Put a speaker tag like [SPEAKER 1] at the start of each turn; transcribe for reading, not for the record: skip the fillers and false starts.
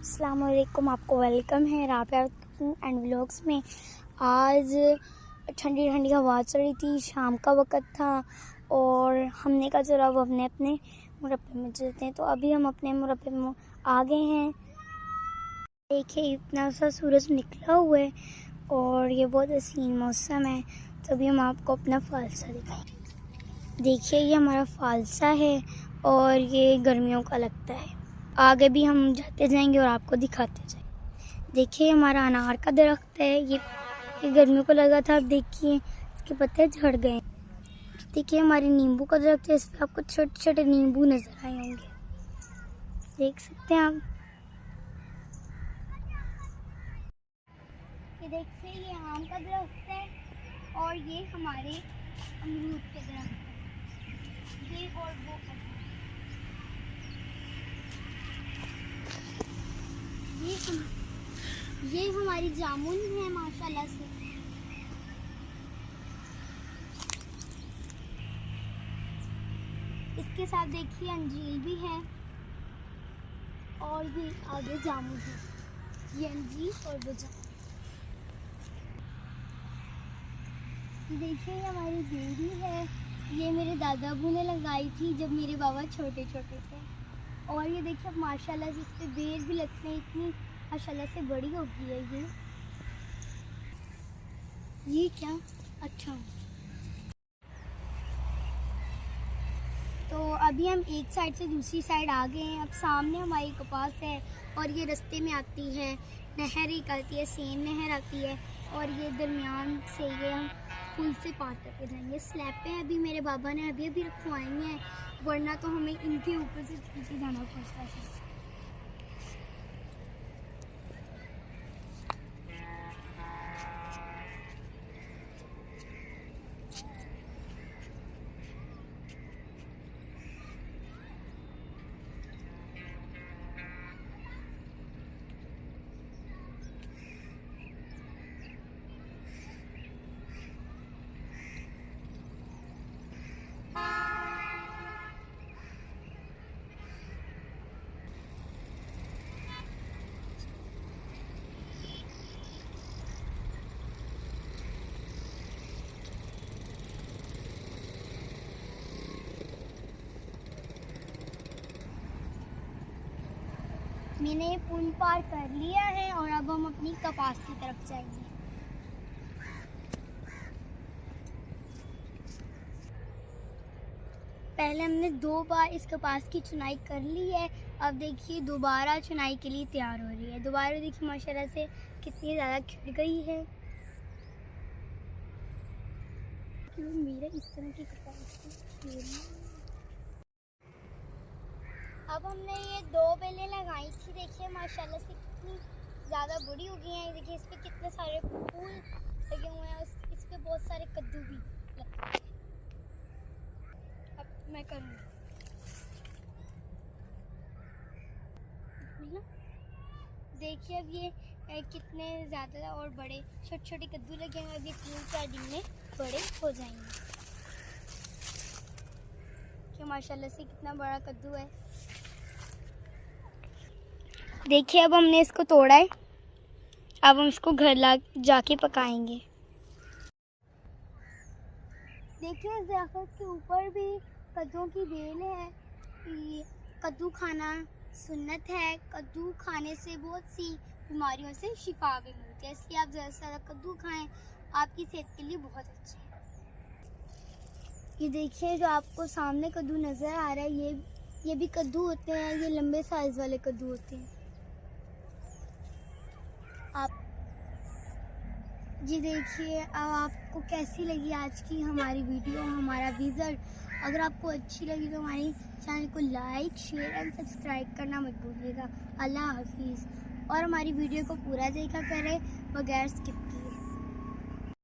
[SPEAKER 1] अस्सलाम वालेकुम, आपको वेलकम है राबिया एंड व्लॉग्स में। आज ठंडी ठंडी हवा चल रही थी, शाम का वक़्त था और हमने कहा चलो अब अपने अपने मुरब्बे में चलते हैं। तो अभी हम अपने मुरब्बे में आ गए हैं। देखिए इतना सा सूरज निकला हुआ है और ये बहुत हसीन मौसम है। तो अभी हम आपको अपना फालसा दिखाएं। देखिए ये हमारा फालसा है और ये गर्मियों का लगता है। आगे भी हम जाते जाएंगे और आपको दिखाते जाएंगे। देखिए हमारा अनार का दरख्त है, ये गर्मियों को लगा था। अब देखिए इसके पत्ते झड़ गए। देखिए हमारी नींबू का दरख्त है, इस पर आपको छोटे छोटे नींबू नजर आए होंगे, देख सकते हैं आप। ये देखिए ये आम का दरख्त है और ये हमारे अमरूद के दरख्त है, ये और वो ये हमारी जामुन है माशाल्लाह से। इसके साथ देखिए अंजीर भी है और ये आगे जामुन है, ये अंजीर और वो जामुन। देखिए ये हमारी बेरी है, ये मेरे दादा अबू ने लगाई थी जब मेरे बाबा छोटे छोटे थे। और ये देखिए अब माशाल्लाह से इस पे बेर भी लगते हैं, इतनी माशाल्लाह से बड़ी हो गई है ये क्या अच्छा। तो अभी हम एक साइड से दूसरी साइड आ गए हैं। अब सामने हमारी कपास है और ये रास्ते में आती है, नहर एक आती है, सेम नहर आती है और ये दरमियान से ये हम पुल से पार करके जाएंगे। स्लैब पे अभी मेरे बाबा ने अभी अभी रखवाई हैं, वरना तो हमें इनके ऊपर से नीचे जाना पड़ता है। मैंने ये पुल पार कर लिया है और अब हम अपनी कपास की तरफ जाएंगे। पहले हमने 2 बार इस कपास की चुनाई कर ली है, अब देखिए दोबारा चुनाई के लिए तैयार हो रही है। दोबारा देखिए माशाल्लाह से कितनी ज़्यादा खिल गई है। क्यों मेरा इस तरह की कपास अब हमने ये 2 बेलें लगाई थी, देखिए माशाल्लाह से कितनी ज़्यादा बड़ी हो गई हैं। देखिए इस पर कितने सारे फूल लगे हुए हैं, इस पर बहुत सारे कद्दू भी लगे हैं। अब मैं करूँगी देखिए अब ये कितने ज़्यादा और बड़े छोटे छोटे कद्दू लगे हैं। अब ये 3-4 दिन में बड़े हो जाएंगे। कि माशाल्लाह से कितना बड़ा कद्दू है। देखिए अब हमने इसको तोड़ा है, अब हम इसको घर ला जाके पकाएंगे। देखिए इस दरख्त के ऊपर भी कद्दू की बेल है। कद्दू खाना सुन्नत है, कद्दू खाने से बहुत सी बीमारियों से शिफा भी मिलती है, इसलिए आप ज़्यादा से ज़्यादा कद्दू खाएं, आपकी सेहत के लिए बहुत अच्छा है। ये देखिए जो आपको सामने कद्दू नज़र आ रहा है, ये भी कद्दू होते हैं, ये लंबे साइज़ वाले कद्दू होते हैं। आप जी देखिए अब आपको कैसी लगी आज की हमारी वीडियो, हमारा विज़िट। अगर आपको अच्छी लगी तो हमारे चैनल को लाइक, शेयर एंड सब्सक्राइब करना मत भूलिएगा। अल्लाह हाफिज़। और हमारी वीडियो को पूरा देखा करें बगैर स्किप किए।